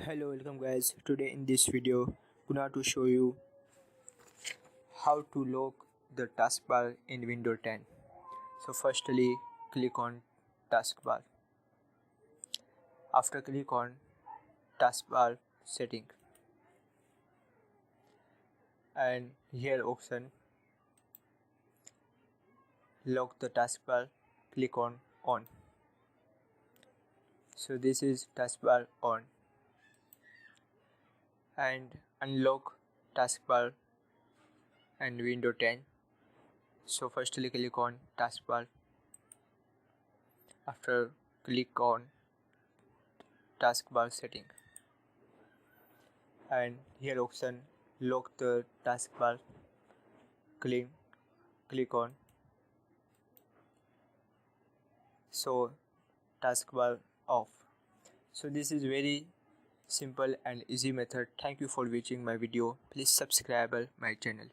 Hello, welcome guys. Today in this video, gonna to show you how to lock the taskbar in Windows 10. So firstly, click on taskbar. After click on taskbar setting, and here option lock the taskbar. Click on on. So this is taskbar on, and unlock taskbar and Windows 10. So firstly click on taskbar. After click on taskbar setting, and here option lock the taskbar. Click on so taskbar off. So this is very simple and easy method. Thank you for watching my video. Please subscribe my channel.